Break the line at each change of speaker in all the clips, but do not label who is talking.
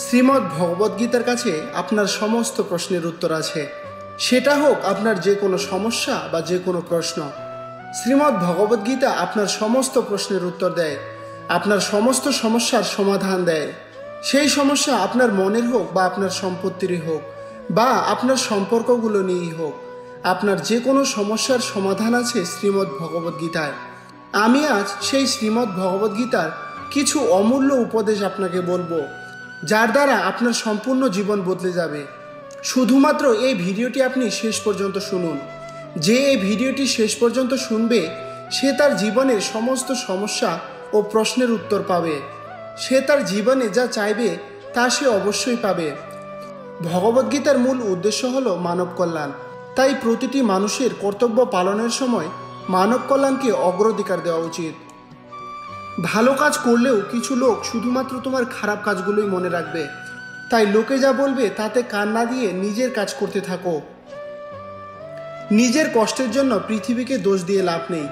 শ্রীমদ্ ভগবদ্গীতার কাছে আপনার সমস্ত প্রশ্নের উত্তর আছে। সেটা হোক আপনার যে কোনো সমস্যা বা যে কোনো প্রশ্ন, শ্রীমদ্ ভগবদ্গীতা আপনার সমস্ত প্রশ্নের উত্তর দেয়, আপনার সমস্ত সমস্যার সমাধান দেয়। সেই সমস্যা আপনার মনের হোক বা আপনার সম্পত্তিরই হোক বা আপনার সম্পর্কগুলো নিয়েই হোক, আপনার যে কোনো সমস্যার সমাধান আছে শ্রীমদ্ ভগবদ্গীতায়। আমি আজ সেই শ্রীমদ্ ভগবদ্গীতার কিছু অমূল্য উপদেশ আপনাকে বলবো, যার দ্বারা আপনার সম্পূর্ণ জীবন বদলে যাবে। শুধুমাত্র এই ভিডিওটি আপনি শেষ পর্যন্ত শুনুন। যে এই ভিডিওটি শেষ পর্যন্ত শুনবে সে তার জীবনের সমস্ত সমস্যা ও প্রশ্নের উত্তর পাবে। সে তার জীবনে যা চাইবে তা সে অবশ্যই পাবে। ভগবদ্গীতার মূল উদ্দেশ্য হল মানব কল্যাণ। তাই প্রতিটি মানুষের কর্তব্য পালনের সময় মানব কল্যাণকে অগ্রাধিকার দেওয়া উচিত। ভালো কাজ করলেও কিছু লোক শুধুমাত্র তোমার খারাপ কাজগুলোই মনে রাখবে। তাই লোকে যা বলবে তাতে কান না দিয়ে নিজের কাজ করতে থাকো। নিজের কষ্টের জন্য পৃথিবীকে দোষ দিয়ে লাভ নেই।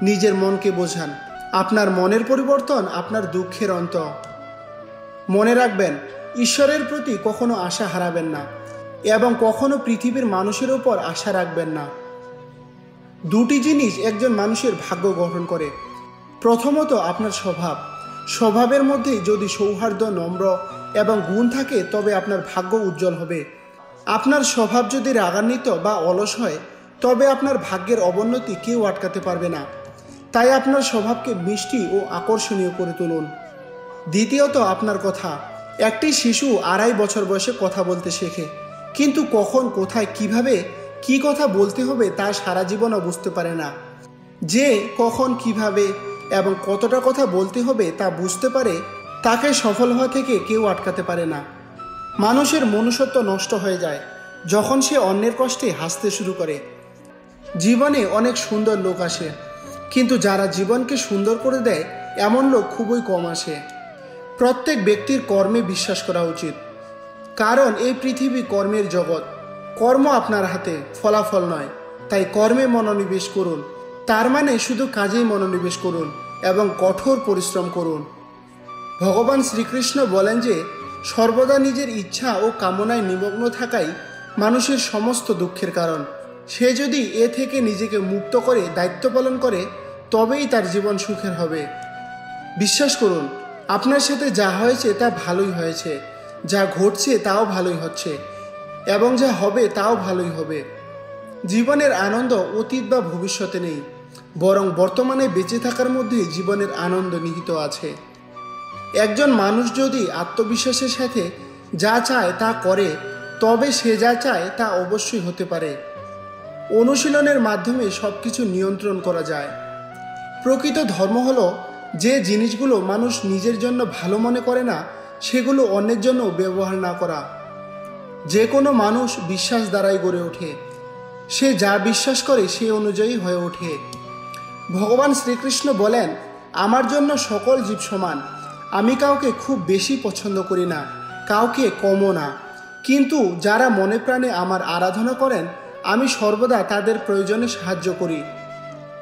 নিজের মনকে বোঝান। আপনার মনের পরিবর্তন আপনার দুঃখের অন্ত। মনে রাখবেন, ঈশ্বরের প্রতি কখনো আশা হারাবেন না এবং কখনো পৃথিবীর মানুষের উপর আশা রাখবেন না। দুটি জিনিস একজন মানুষের ভাগ্য গঠন করে। প্রথমত আপনার স্বভাব। স্বভাবের মধ্যে যদি সৌহার্দ্য, নম্র এবং গুণ থাকে তবে আপনার ভাগ্য উজ্জ্বল হবে। আপনার স্বভাব যদি রাগান্বিত বা অলস হয় তবে আপনার ভাগ্যের অবনতি কেউ আটকাতে পারবে না। তাই আপনার স্বভাবকে মিষ্টি ও আকর্ষণীয় করে তুলুন। দ্বিতীয়ত আপনার কথা। একটি শিশু 2.5 বছর বয়সে কথা বলতে শেখে, কিন্তু কখন, কোথায়, কিভাবে কি কথা বলতে হবে তা সারা জীবনও বুঝতে পারে না। যে কখন, কিভাবে এবং কতটা কথা বলতে হবে তা বুঝতে পারে, তাকে সফল হওয়া থেকে কেউ আটকাতে পারে না। মানুষের মনুষ্যত্ব নষ্ট হয়ে যায় যখন সে অন্যের কষ্টে হাসতে শুরু করে। জীবনে অনেক সুন্দর লোক আসে, কিন্তু যারা জীবনকে সুন্দর করে দেয় এমন লোক খুবই কম আসে। প্রত্যেক ব্যক্তির কর্মে বিশ্বাস করা উচিত, কারণ এই পৃথিবী কর্মের জগৎ। কর্ম আপনার হাতে, ফলাফল নয়। তাই কর্মে মনোনিবেশ করুন। তার মানে শুধু কাজেই মনোনিবেশ করুন এবং কঠোর পরিশ্রম করুন। ভগবান শ্রীকৃষ্ণ বলেন যে সর্বদা নিজের ইচ্ছা ও কামনায় নিমগ্ন থাকাই মানুষের সমস্ত দুঃখের কারণ। সে যদি এ থেকে নিজেকে মুক্ত করে দায়িত্ব পালন করে তবেই তার জীবন সুখের হবে। বিশ্বাস করুন, আপনার সাথে যা হয়েছে তা ভালোই হয়েছে, যা ঘটছে তাও ভালোই হচ্ছে এবং যা হবে তাও ভালোই হবে। জীবনের আনন্দ অতীত বা ভবিষ্যতে নেই, বরং বর্তমানে বেঁচে থাকার মধ্যেই জীবনের আনন্দ নিহিত আছে। একজন মানুষ যদি আত্মবিশ্বাসের সাথে যা চায় তা করে তবে সে যা চায় তা অবশ্যই হতে পারে। অনুশীলনের মাধ্যমে সব কিছু নিয়ন্ত্রণ করা যায়। প্রকৃত ধর্ম হলো যে জিনিসগুলো মানুষ নিজের জন্য ভালো মনে করে না সেগুলো অন্যের জন্য ব্যবহার না করা। যে কোনো মানুষ বিশ্বাস দ্বারাই গড়ে ওঠে। সে যা বিশ্বাস করে সে অনুযায়ী হয়ে ওঠে। ভগবান শ্রীকৃষ্ণ বলেন, আমার জন্য সকল জীব সমান। আমি কাউকে খুব বেশি পছন্দ করি না, কাউকে কমও না, কিন্তু যারা মনে প্রাণে আমার আরাধনা করেন আমি সর্বদা তাদের প্রয়োজনে সাহায্য করি।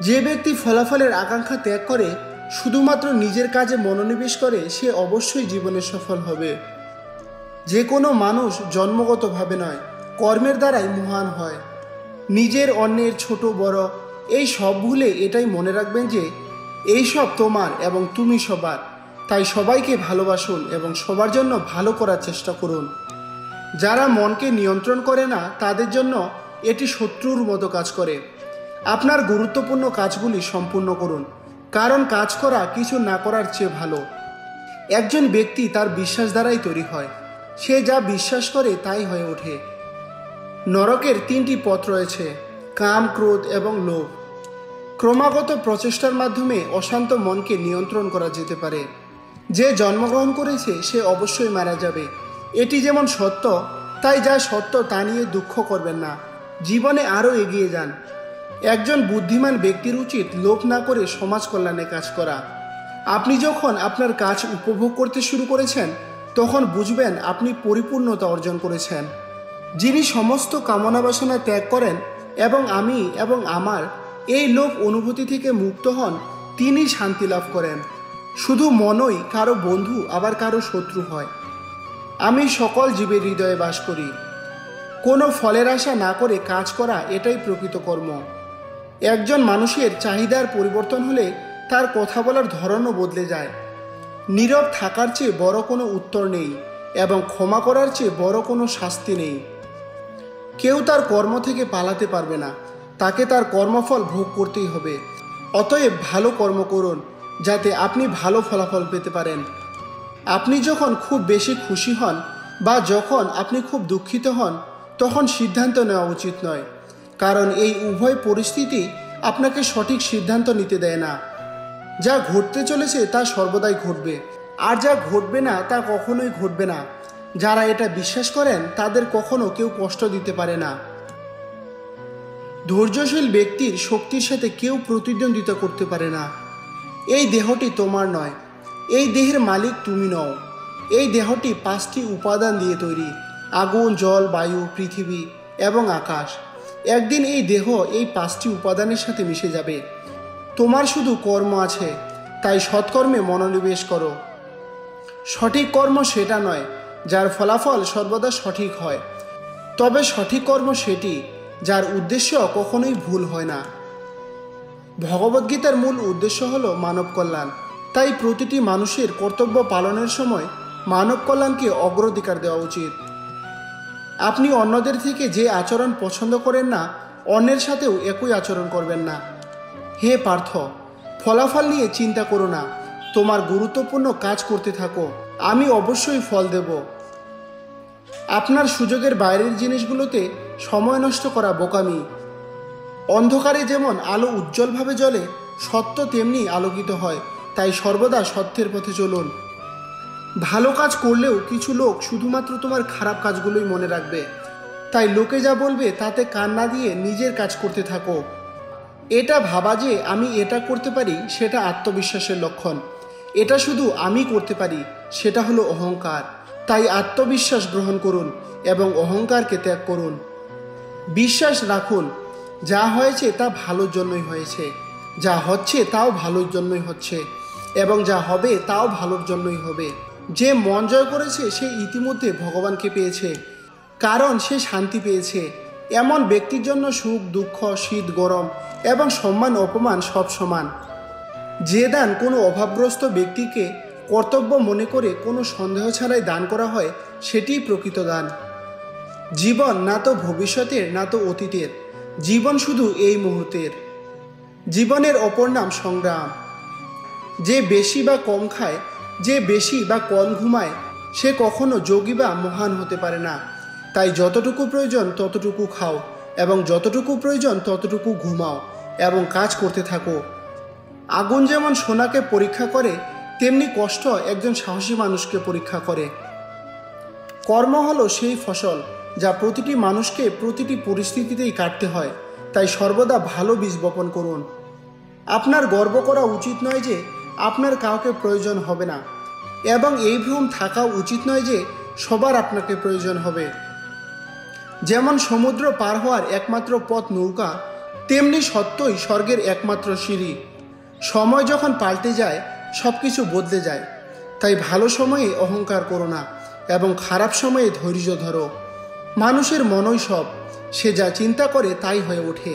যে ব্যক্তি ফলাফলের আকাঙ্ক্ষা ত্যাগ করে শুধুমাত্র নিজের কাজে মনোনিবেশ করে সে অবশ্যই জীবনে সফল হবে। যে কোনো মানুষ জন্মগতভাবে নয়, কর্মের দ্বারাই মহান হয়। নিজের, অন্যের, ছোট বড় এই সব ভুলে এটাই মনে রাখবেন যে এই সব তোমার এবং তুমি সবার। তাই সবাইকে ভালোবাসুন এবং সবার জন্য ভালো করার চেষ্টা করুন। যারা মনকে নিয়ন্ত্রণ করে না তাদের জন্য এটি শত্রুর মতো কাজ করে। আপনার গুরুত্বপূর্ণ কাজগুলি সম্পূর্ণ করুন, কারণ কাজ করা কিছু না করার চেয়ে ভালো। একজন ব্যক্তি তার বিশ্বাস দ্বারাই তৈরি হয়। সে যা বিশ্বাস করে তাই হয়ে ওঠে। নরকের 3টি পথ রয়েছে: কাম, ক্রোধ এবং লোভ। ক্রমাগত প্রচেষ্টার মাধ্যমে অশান্ত মনকে নিয়ন্ত্রণ করা যেতে পারে। যে জন্মগ্রহণ করেছে সে অবশ্যই মারা যাবে, এটি যেমন সত্য, তাই যা সত্য তা নিয়ে দুঃখ করবেন না। জীবনে আরও এগিয়ে যান। একজন বুদ্ধিমান ব্যক্তির উচিত লোভ না করে সমাজ কল্যাণে কাজ করা। আপনি যখন আপনার কাজ উপভোগ করতে শুরু করেছেন তখন বুঝবেন আপনি পরিপূর্ণতা অর্জন করেছেন। যিনি সমস্ত কামনা বাসনা ত্যাগ করেন এবং আমি এবং আমার এই লোভ অনুভূতি থেকে মুক্ত হন তিনি শান্তি লাভ করেন। শুধু মনই কারো বন্ধু আবার কারো শত্রু হয়। আমি সকল জীবের হৃদয়ে বাস করি। কোনো ফলের আশা না করে কাজ করা এটাই প্রকৃত কর্ম। একজন মানুষের চাহিদার পরিবর্তন হলে তার কথা বলার ধরনও বদলে যায়। নীরব থাকার চেয়ে বড় কোনো উত্তর নেই এবং ক্ষমা করার চেয়ে বড় কোনো শাস্তি নেই। কেউ তার কর্ম থেকে পালাতে পারবে না, তাকে তার কর্মফল ভোগ করতেই হবে। অতএব ভালো কর্ম করুন যাতে আপনি ভালো ফলাফল পেতে পারেন। আপনি যখন খুব বেশি খুশি হন বা যখন আপনি খুব দুঃখিত হন তখন সিদ্ধান্ত নেওয়া উচিত নয়, কারণ এই উভয় পরিস্থিতি আপনাকে সঠিক সিদ্ধান্ত নিতে দেয় না। যা ঘটতে চলেছে তা সর্বদাই ঘটবে, আর যা ঘটবে না তা কখনোই ঘটবে না। যারা এটা বিশ্বাস করেন তাদের কখনো কেউ কষ্ট দিতে পারে না। ধৈর্যশীল ব্যক্তির শক্তির সাথে কেউ প্রতিদ্বন্দ্বিতা করতে পারে না। এই দেহটি তোমার নয়, এই দেহের মালিক তুমি নও। এই দেহটি 5টি উপাদান দিয়ে তৈরি: আগুন, জল, বায়ু, পৃথিবী এবং আকাশ। একদিন এই দেহ এই 5টি উপাদানের সাথে মিশে যাবে। তোমার শুধু কর্ম আছে, তাই সৎকর্মে মনোনিবেশ করো। সঠিক কর্ম সেটা নয় যার ফলাফল সর্বদা সঠিক হয়, তবে সঠিক কর্ম সেটি যার উদ্দেশ্য কখনোই ভুল হয় না। ভগবদ্গীতার মূল উদ্দেশ্য হল মানব কল্যাণ। তাই প্রতিটি মানুষের কর্তব্য পালনের সময় মানব কল্যাণকে অগ্রাধিকার দেওয়া উচিত। আপনি অন্যদের থেকে যে আচরণ পছন্দ করেন না, অন্যের সাথেও একই আচরণ করবেন না। হে পার্থ, ফলাফল নিয়ে চিন্তা করো না, তোমার গুরুত্বপূর্ণ কাজ করতে থাকো, আমি অবশ্যই ফল দেব। আপনার সুযোগের বাইরের জিনিসগুলোতে সময় নষ্ট করা বোকামি। অন্ধকারে যেমন আলো উজ্জ্বলভাবে জ্বলে, সত্য তেমনি আলোকিত হয়। তাই সর্বদা সত্যের পথে চলুন। ভালো কাজ করলেও কিছু লোক শুধুমাত্র তোমার খারাপ কাজগুলোই মনে রাখবে। তাই লোকে যা বলবে তাতে কান না দিয়ে নিজের কাজ করতে থাকো। এটা ভাবা যে আমি এটা করতে পারি সেটা আত্মবিশ্বাসের লক্ষণ। এটা শুধু আমি করতে পারি সেটা হলো অহংকার। তাই আত্মবিশ্বাস গ্রহণ করুন এবং অহংকারকে ত্যাগ করুন। বিশ্বাস রাখুন, যা হয়েছে তা ভালোর জন্যই হয়েছে, যা হচ্ছে তাও ভালোর জন্যই হচ্ছে, এবং যা হবে তাও ভালোর জন্যই হবে। যে মন জয় করেছে সে ইতিমধ্যে ভগবানকে পেয়েছে, কারণ সে শান্তি পেয়েছে। এমন ব্যক্তির জন্য সুখ, দুঃখ, শীত, গরম এবং সম্মান, অপমান সব সমান। যে দান কোনো অভাবগ্রস্ত ব্যক্তিকে কর্তব্য মনে করে কোনো সন্দেহ ছাড়াই দান করা হয়, সেটিই প্রকৃত দান। জীবন না তো ভবিষ্যতের না তো অতীতের, জীবন শুধু এই মুহূর্তের। জীবনের অপর নাম সংগ্রাম। যে বেশি বা কম খায়, যে বেশি বা কম ঘুমায়, সে কখনো যোগী বা মহান হতে পারে না। তাই যতটুকু প্রয়োজন ততটুকু খাও এবং যতটুকু প্রয়োজন ততটুকু ঘুমাও এবং কাজ করতে থাকো। আগুন যেমন সোনাকে পরীক্ষা করে, তেমনি কষ্ট একজন সাহসী মানুষকে পরীক্ষা করে। কর্ম হলো সেই ফসল যা প্রতিটি মানুষকে প্রতিটি পরিস্থিতিতেই কাটতে হয়। তাই সর্বদা ভালো বীজ বপন করুন। আপনার গর্ব করা উচিত নয় যে আপনার কাউকে প্রয়োজন হবে না, এবং এই ভ্রম থাকা উচিত নয় যে সবার আপনাকে প্রয়োজন হবে। যেমন সমুদ্র পার হওয়ার একমাত্র পথ নৌকা, তেমনি সত্যই স্বর্গের একমাত্র সিঁড়ি। সময় যখন পাল্টে যায় সব কিছু বদলে যায়। তাই ভালো সময়ে অহংকার করো না এবং খারাপ সময়ে ধৈর্য ধরো। মানুষের মনই সব, সে যা চিন্তা করে তাই হয়ে ওঠে।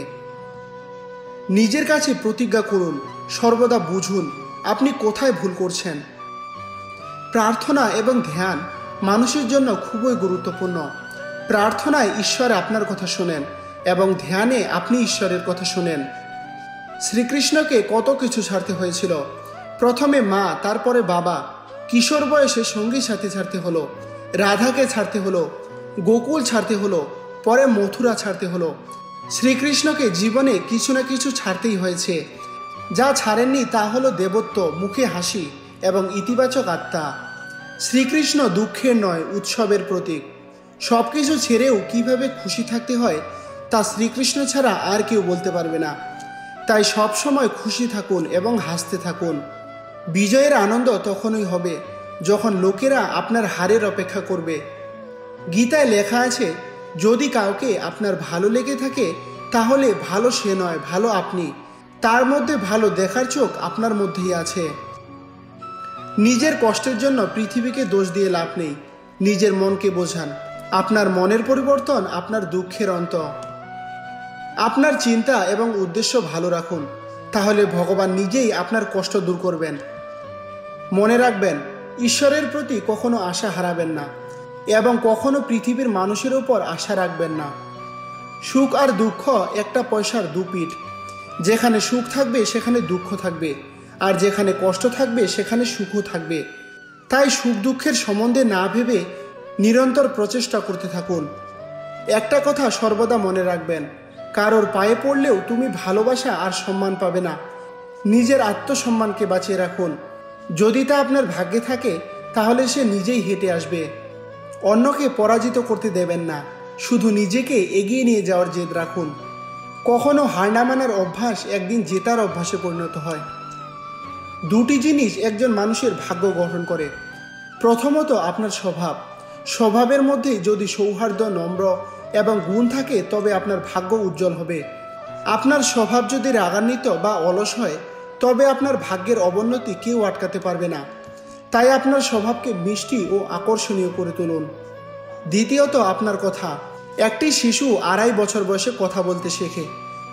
নিজের কাছে প্রতিজ্ঞা করুন, সর্বদা বুঝুন আপনি কোথায় ভুল করছেন। প্রার্থনা এবং ধ্যান মানুষের জন্য খুবই গুরুত্বপূর্ণ। প্রার্থনায় ঈশ্বর আপনার কথা শোনেন এবং ধ্যানে আপনি ঈশ্বরের কথা শোনেন। শ্রীকৃষ্ণকে কত কিছু ছাড়তে হয়েছিল। প্রথমে মা, তারপরে বাবা, কিশোর বয়সে সঙ্গী সাথী ছাড়তে হলো, রাধাকে ছাড়তে হলো, গোকুল ছাড়তে হলো, পরে মথুরা ছাড়তে হলো। শ্রীকৃষ্ণকে জীবনে কিছু না কিছু ছাড়তেই হয়েছে। যা ছাড়েননি তা হলো দেবত্ব, মুখে হাসি এবং ইতিবাচক আত্মা। শ্রীকৃষ্ণ দুঃখের নয়, উৎসবের প্রতীক। সব কিছু ছেড়েও কিভাবে খুশি থাকতে হয় তা শ্রীকৃষ্ণ ছাড়া আর কেউ বলতে পারবে না। তাই সব সময় খুশি থাকুন এবং হাসতে থাকুন। বিজয়ের আনন্দ তখনই হবে যখন লোকেরা আপনার হারের অপেক্ষা করবে। গীতায় লেখা আছে, যদি কাউকে আপনার ভালো লেগে থাকে তাহলে ভালো সে নয়, ভালো আপনি। তার মধ্যে ভালো দেখার চোখ আপনার মধ্যেই আছে। নিজের কষ্টের জন্য পৃথিবীকে দোষ দিয়ে লাভ নেই, নিজের মনকে বোঝান। আপনার মনের পরিবর্তন আপনার দুঃখের অন্ত। আপনার চিন্তা এবং উদ্দেশ্য ভালো রাখুন, তাহলে ভগবান নিজেই আপনার কষ্ট দূর করবেন। মনে রাখবেন, ঈশ্বরের প্রতি কখনো আশা হারাবেন না এবং কখনো পৃথিবীর মানুষের উপর আশা রাখবেন না। সুখ আর দুঃখ একটা পয়সার দুপিঠ। যেখানে সুখ থাকবে সেখানে দুঃখ থাকবে, আর যেখানে কষ্ট থাকবে সেখানে সুখও থাকবে। তাই সুখ দুঃখের সম্বন্ধে না ভেবে নিরন্তর প্রচেষ্টা করতে থাকুন। একটা কথা সর্বদা মনে রাখবেন, কারোর পায়ে পড়লেও তুমি ভালোবাসা আর সম্মান পাবে না। নিজের আত্মসম্মানকে বাঁচিয়ে রাখুন। যদি তা আপনার ভাগ্যে থাকে তাহলে সে নিজেই হেঁটে আসবে। অন্যকে পরাজিত করতে দেবেন না, শুধু নিজেকে এগিয়ে নিয়ে যাওয়ার জেদ রাখুন। কখনো হার না মানার অভ্যাস একদিন জেতার অভ্যাসে পরিণত হয়। দুটি জিনিস একজন মানুষের ভাগ্য গঠন করে। প্রথমত আপনার স্বভাব। স্বভাবের মধ্যে যদি সৌহার্দ্য, নম্র এবং গুণ থাকে তবে আপনার ভাগ্য উজ্জ্বল হবে। আপনার স্বভাব যদি রাগান্বিত বা অলস হয় তবে আপনার ভাগ্যের অবনতি কেউ আটকাতে পারবে না। তাই আপনার স্বভাবকে মিষ্টি ও আকর্ষণীয় করে তুলুন। দ্বিতীয়ত আপনার কথা। একটি শিশু 2.5 বছর বয়সে কথা বলতে শেখে,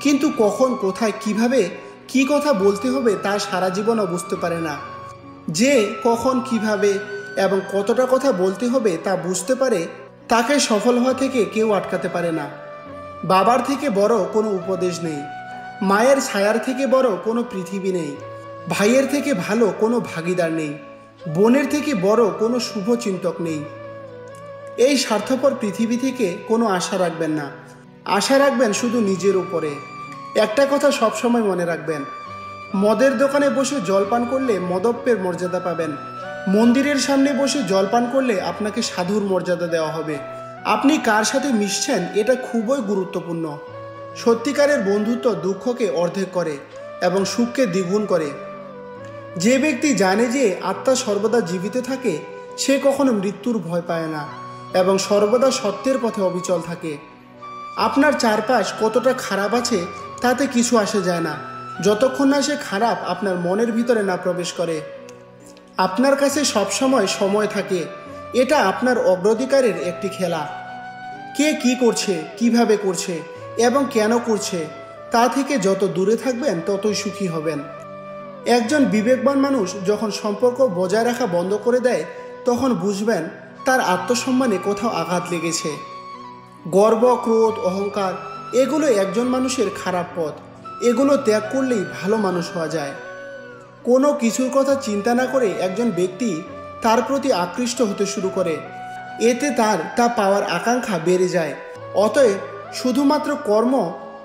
কিন্তু কখন, কোথায়, কিভাবে কি কথা বলতে হবে তা সারা জীবনও বুঝতে পারে না। যে কখন, কিভাবে এবং কতটা কথা বলতে হবে তা বুঝতে পারে, তাকে সফল হওয়া থেকে কেউ আটকাতে পারে না। বাবার থেকে বড় কোনো উপদেশ নেই, মায়ের ছায়ার থেকে বড় কোনো পৃথিবী নেই, ভাইয়ের থেকে ভালো কোনো ভাগিদার নেই, বোনের থেকে বড় কোনো শুভচিন্তক নেই। এই স্বার্থপর পৃথিবী থেকে কোনো আশা রাখবেন না। আশা রাখবেন শুধু নিজের উপরে। একটা কথা সবসময় মনে রাখবেন, মদের দোকানে বসে জলপান করলে মদপ্যের মর্যাদা পাবেন, মন্দিরের সামনে বসে জলপান করলে আপনাকে সাধুর মর্যাদা দেওয়া হবে। আপনি কার সাথে মিশছেন এটা খুবই গুরুত্বপূর্ণ। সত্যিকারের বন্ধুত্ব দুঃখকে অর্ধেক করে এবং সুখকে দ্বিগুণ করে। যে ব্যক্তি জানে যে আত্মা সর্বদা জীবিত থাকে সে কখনো মৃত্যুর ভয় পায় না এবং সর্বদা সত্যের পথে অবিচল থাকে। আপনার চারপাশ কতটা খারাপ আছে তাতে কিছু আসে যায় না, যতক্ষণ না সে খারাপ আপনার মনের ভিতরে না প্রবেশ করে। আপনার কাছে সবসময় সময় থাকে। এটা আপনার অগ্রাধিকারের একটি খেলা। কে কি করছে, কিভাবে করছে এবং কেন করছে তা থেকে যত দূরে থাকবেন ততই সুখী হবেন। একজন বিবেকবান মানুষ যখন সম্পর্ক বজায় রাখা বন্ধ করে দেয় তখন বুঝবেন তার আত্মসম্মানে কোথাও আঘাত লেগেছে। গর্ব, ক্রোধ, অহংকার এগুলো একজন মানুষের খারাপ পথ। এগুলো ত্যাগ করলেই ভালো মানুষ হওয়া যায়। কোনো কিছুর কথা চিন্তা না করে একজন ব্যক্তি তার প্রতি আকৃষ্ট হতে শুরু করে, এতে তা পাওয়ার আকাঙ্ক্ষা বেড়ে যায়। অতএব শুধুমাত্র কর্ম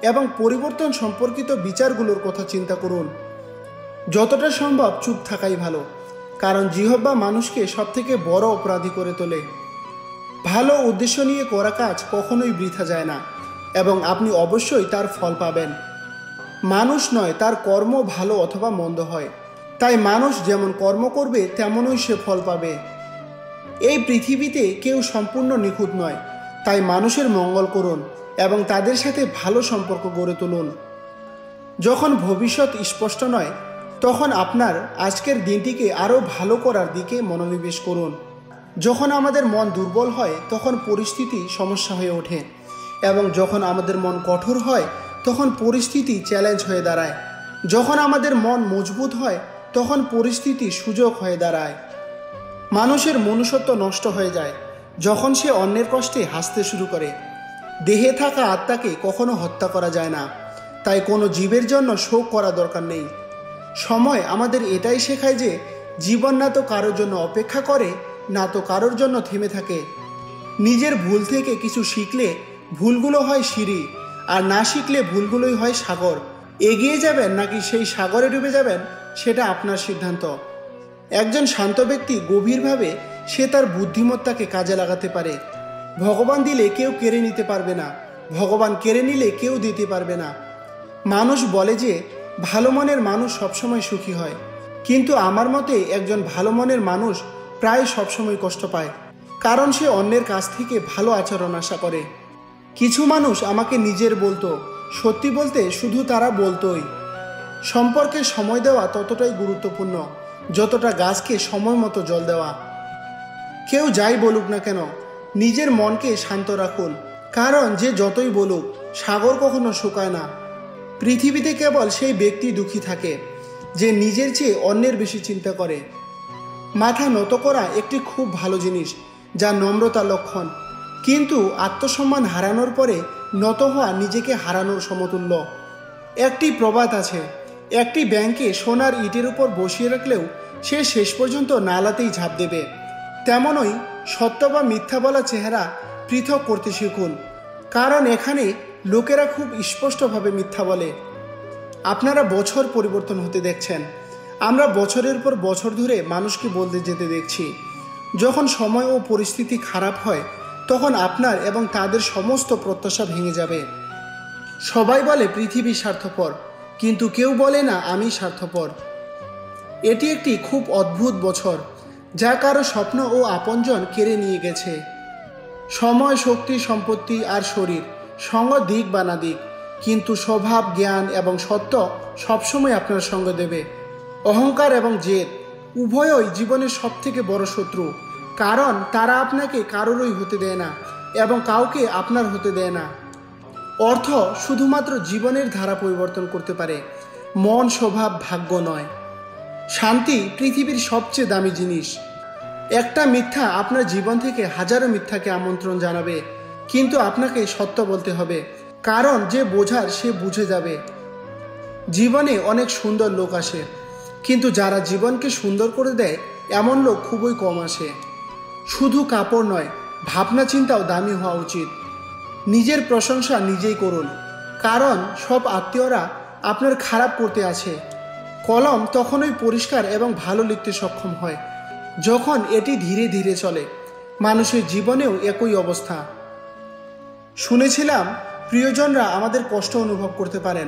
এবং পরিবর্তন সম্পর্কিত বিচারগুলোর কথা চিন্তা করুন। যতটা সম্ভব চুপ থাকাই ভালো, কারণ জিহ্বা মানুষকে সবথেকে বড় অপরাধী করে তোলে। ভালো উদ্দেশ্য নিয়ে করা কাজ কখনোই বৃথা যায় না এবং আপনি অবশ্যই তার ফল পাবেন। মানুষ নয়, তার কর্ম ভালো অথবা মন্দ হয়। তাই মানুষ যেমন কর্ম করবে তেমনই সে ফল পাবে। এই পৃথিবীতে কেউ সম্পূর্ণ নিখুঁত নয়, তাই মানুষের মঙ্গল করুন এবং তাদের সাথে ভালো সম্পর্ক গড়ে তুলুন। যখন ভবিষ্যৎ স্পষ্ট নয় তখন আপনার আজকের দিনটিকে আরও ভালো করার দিকে মনোনিবেশ করুন। যখন আমাদের মন দুর্বল হয় তখন পরিস্থিতি সমস্যা হয়ে ওঠে এবং যখন আমাদের মন কঠোর হয় তখন পরিস্থিতি চ্যালেঞ্জ হয়ে দাঁড়ায়। যখন আমাদের মন মজবুত হয় তখন পরিস্থিতি সুযোগ হয়ে দাঁড়ায়। মানুষের মনুষ্যত্ব নষ্ট হয়ে যায় যখন সে অন্যের কষ্টে হাসতে শুরু করে। দেহে থাকা আত্মাকে কখনো হত্যা করা যায় না, তাই কোনো জীবের জন্য শোক করা দরকার নেই। সময় আমাদের এটাই শেখায় যে জীবন না তো কারোর জন্য অপেক্ষা করে, না তো কারোর জন্য থেমে থাকে। নিজের ভুল থেকে কিছু শিখলে ভুলগুলো হয় সিঁড়ি, আর না শিখলে ভুলগুলোই হয় সাগর। এগিয়ে যাবেন নাকি সেই সাগরে ডুবে যাবেন সেটা আপনার সিদ্ধান্ত। একজন শান্ত ব্যক্তি গভীরভাবে সে তার বুদ্ধিমত্তাকে কাজে লাগাতে পারে। ভগবান দিলে কেউ কেড়ে নিতে পারবে না, ভগবান কেড়ে নিলে কেউ দিতে পারবে না। মানুষ বলে যে ভালো মনের মানুষ সবসময় সুখী হয়, কিন্তু আমার মতে একজন ভালো মনের মানুষ প্রায় সবসময় কষ্ট পায়, কারণ সে অন্যের কাছ থেকে ভালো আচরণ আশা করে। কিছু মানুষ আমাকে নিজের বলতো, সত্যি বলতে শুধু তারা বলতোই। সম্পর্কে সময় দেওয়া ততটাই গুরুত্বপূর্ণ যতটা গাছকে সময় মতো জল দেওয়া। কেউ যাই বলুক না কেন নিজের মনকে শান্ত রাখুন, কারণ যে যতই বলুক সাগর কখনো শুকায় না। পৃথিবীতে কেবল সেই ব্যক্তি দুঃখী থাকে যে নিজের চেয়ে অন্যের বেশি চিন্তা করে। মাথা নত করা একটি খুব ভালো জিনিস, যা নম্রতার লক্ষণ, কিন্তু আত্মসম্মান হারানোর পরে নত হওয়া নিজেকে হারানোর সমতুল্য। একটি প্রবাদ আছে, একটি ব্যাঙকে সোনার ইটের উপর বসিয়ে রাখলেও সে শেষ পর্যন্ত নালাতেই ঝাঁপ দেবে। তেমনই সত্য বা মিথ্যা বলা চেহারা পৃথক করতে শিখুন, কারণ এখানে লোকেরা খুব স্পষ্টভাবে মিথ্যা বলে। আপনারা বছর পরিবর্তন হতে দেখছেন, আমরা বছরের পর বছর ধরে মানুষকে বলতে যেতে দেখছি। যখন সময় ও পরিস্থিতি খারাপ হয় তখন আপনার এবং তাদের সমস্ত প্রত্যাশা ভেঙে যাবে। সবাই বলে পৃথিবী স্বার্থপর, কিন্তু কেউ বলে না আমি স্বার্থপর। এটি একটি খুব অদ্ভুত বছর, যা কারো স্বপ্ন ও আপনজন কেড়ে নিয়ে গেছে। সময়, শক্তি, সম্পত্তি আর শরীর সঙ্গ দিক বা না দিক, কিন্তু স্বভাব, জ্ঞান এবং সত্য সবসময় আপনার সঙ্গ দেবে। অহংকার এবং জেদ উভয়ই জীবনের সবথেকে বড় শত্রু, কারণ তারা আপনাকে কারোরই হতে দেয় না এবং কাউকে আপনার হতে দেয় না। অর্থ শুধুমাত্র জীবনের ধারা পরিবর্তন করতে পারে, মন, স্বভাব, ভাগ্য নয়। শান্তি পৃথিবীর সবচেয়ে দামি জিনিস। একটা মিথ্যা আপনার জীবন থেকে হাজারো মিথ্যাকে আমন্ত্রণ জানাবে, কিন্তু আপনাকে সত্য বলতে হবে, কারণ যে বোঝার সে বুঝে যাবে। জীবনে অনেক সুন্দর লোক আসে, কিন্তু যারা জীবনকে সুন্দর করে দেয় এমন লোক খুবই কম আসে। শুধু কাপড় নয়, ভাবনা চিন্তাও দামি হওয়া উচিত। নিজের প্রশংসা নিজেই করুন, কারণ সব আত্মীয়রা আপনার খারাপ করতে আছে। কলম তখনই পরিষ্কার এবং ভালো লিখতে সক্ষম হয় যখন এটি ধীরে ধীরে চলে। মানুষের জীবনেও একই অবস্থা। শুনেছিলাম প্রিয়জনরা আমাদের কষ্ট অনুভব করতে পারেন,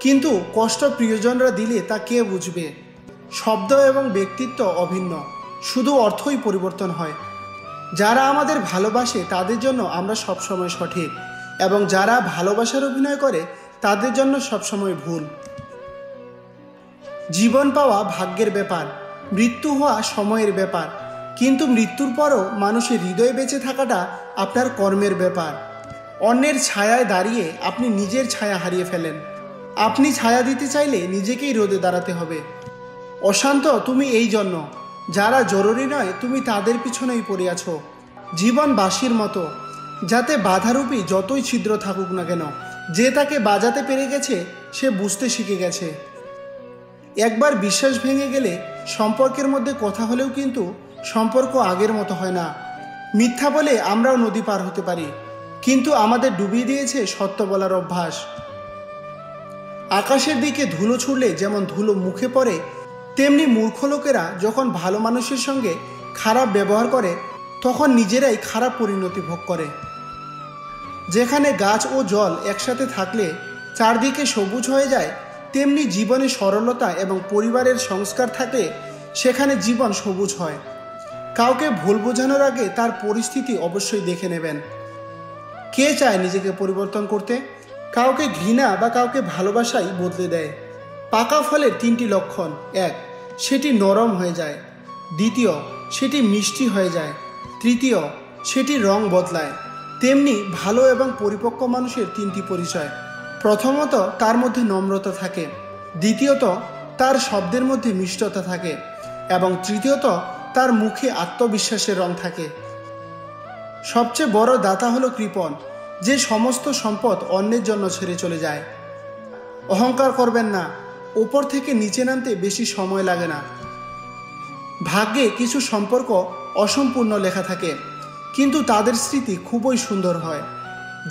কিন্তু কষ্ট প্রিয়জনরা দিলে তা কে বুঝবে? শব্দ এবং ব্যক্তিত্ব অভিন্ন, শুধু অর্থই পরিবর্তন হয়। যারা আমাদের ভালোবাসে তাদের জন্য আমরা সবসময় সঠিক, এবং যারা ভালোবাসার অভিনয় করে তাদের জন্য সবসময় ভুল। জীবন পাওয়া ভাগ্যের ব্যাপার, মৃত্যু হওয়া সময়ের ব্যাপার, কিন্তু মৃত্যুর পরও মানুষের হৃদয়ে বেঁচে থাকাটা আপনার কর্মের ব্যাপার। অন্যের ছায়ায় দাঁড়িয়ে আপনি নিজের ছায়া হারিয়ে ফেলেন। আপনি ছায়া দিতে চাইলে নিজেকেই রোদে দাঁড়াতে হবে। অশান্ত তুমি এই জন্য, যারা জরুরি নয় তুমি তাদের পিছনেই পড়ে আছো। জীবন বাঁশির মতো, যাতে বাধারূপী যতই ছিদ্র থাকুক না কেন, যে তাকে বাজাতে পেরে গেছে সে বুঝতে শিখে গেছে। একবার বিশ্বাস ভেঙে গেলে সম্পর্কের মধ্যে কথা হলেও কিন্তু সম্পর্ক আগের মতো হয় না। মিথ্যা বলে আমরাও নদী পার হতে পারি, কিন্তু আমাদের ডুবিয়ে দিয়েছে সত্য বলার অভ্যাস। আকাশের দিকে ধুলো ছুড়লে যেমন ধুলো মুখে পড়ে, তেমনি মূর্খ লোকেরা যখন ভালো মানুষের সঙ্গে খারাপ ব্যবহার করে তখন নিজেরাই খারাপ পরিণতি ভোগ করে। যেখানে গাছ ও জল একসাথে থাকলে চারদিকে সবুজ হয়ে যায়, তেমনি জীবনে সরলতা এবং পরিবারের সংস্কার থাকলে সেখানে জীবন সবুজ হয়। কাউকে ভুল বোঝানোর আগে তার পরিস্থিতি অবশ্যই দেখে নেবেন। কে চায় নিজেকে পরিবর্তন করতে? কাউকে ঘৃণা বা কাউকে ভালোবাসাই বদলে দেয়। পাকা ফলের তিনটি লক্ষণ: এক, সেটি নরম হয়ে যায়; দ্বিতীয়, সেটি মিষ্টি হয়ে যায়; তৃতীয়, সেটি রং বদলায়। তেমনি ভালো এবং পরিপক্ক মানুষের তিনটি পরিচয়: প্রথমত, তার মধ্যে নম্রতা থাকে; দ্বিতীয়ত, তার শব্দের মধ্যে মিষ্টতা থাকে; এবং তৃতীয়ত, তার মুখে আত্মবিশ্বাসের রং থাকে। সবচেয়ে বড় দাতা হলো কৃপণ, যে সমস্ত সম্পদ অন্যের জন্য ছেড়ে চলে যায়। অহংকার করবেন না, ওপর থেকে নিচে নামতে বেশি সময় লাগে না। ভাগ্যে কিছু সম্পর্ক অসম্পূর্ণ লেখা থাকে, কিন্তু তাদের স্মৃতি খুবই সুন্দর হয়।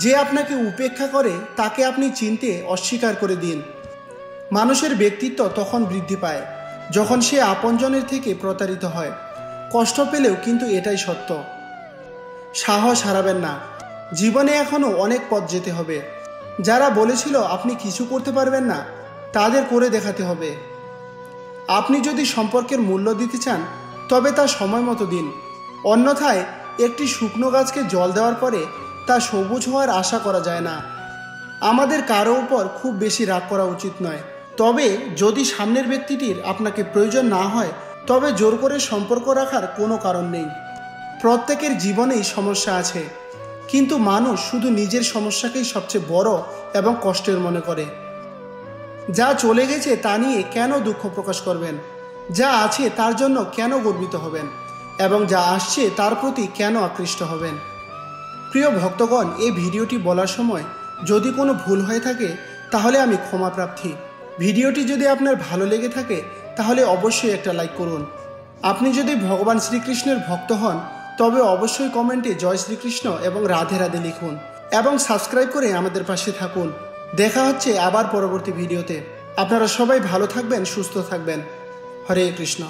যে আপনাকে উপেক্ষা করে তাকে আপনি চিনতে অস্বীকার করে দিন। মানুষের ব্যক্তিত্ব তখন বৃদ্ধি পায় যখন সে আপনজনের থেকে প্রতারিত হয়। কষ্ট পেলেও কিন্তু এটাই সত্য। সাহস হারাবেন না, জীবনে এখনও অনেক পথ যেতে হবে। যারা বলেছিল আপনি কিছু করতে পারবেন না, তাদের করে দেখাতে হবে। আপনি যদি সম্পর্কের মূল্য দিতে চান তবে তা সময় মতো দিন, অন্যথায় একটি শুকনো গাছকে জল দেওয়ার পরে তা সবুজ হওয়ার আশা করা যায় না। আমাদের কারো উপর খুব বেশি রাগ করা উচিত নয়, তবে যদি সামনের ব্যক্তিটির আপনাকে প্রয়োজন না হয় তবে জোর করে সম্পর্ক রাখার কোনো কারণ নেই। প্রত্যেকের জীবনেই সমস্যা আছে, কিন্তু মানুষ শুধু নিজের সমস্যাকেই সবচেয়ে বড় এবং কষ্টের মনে করে। যা চলে গেছে তা নিয়ে কেন দুঃখ প্রকাশ করবেন? যা আছে তার জন্য কেন গর্বিত হবেন? এবং যা আসছে তার প্রতি কেন আকৃষ্ট হবেন? প্রিয় ভক্তগণ, এই ভিডিওটি বলার সময় যদি কোনো ভুল হয়ে থাকে তাহলে আমি ক্ষমা প্রার্থী। ভিডিওটি যদি আপনার ভালো লেগে থাকে তাহলে অবশ্যই একটা লাইক করুন। আপনি যদি ভগবান শ্রীকৃষ্ণের ভক্ত হন তবে অবশ্যই কমেন্টে জয় শ্রীকৃষ্ণ এবং রাধে রাধে লিখুন এবং সাবস্ক্রাইব করে আমাদের পাশে থাকুন। দেখা হচ্ছে আবার পরবর্তী ভিডিওতে। আপনারা সবাই ভালো থাকবেন, সুস্থ থাকবেন। হরে কৃষ্ণ।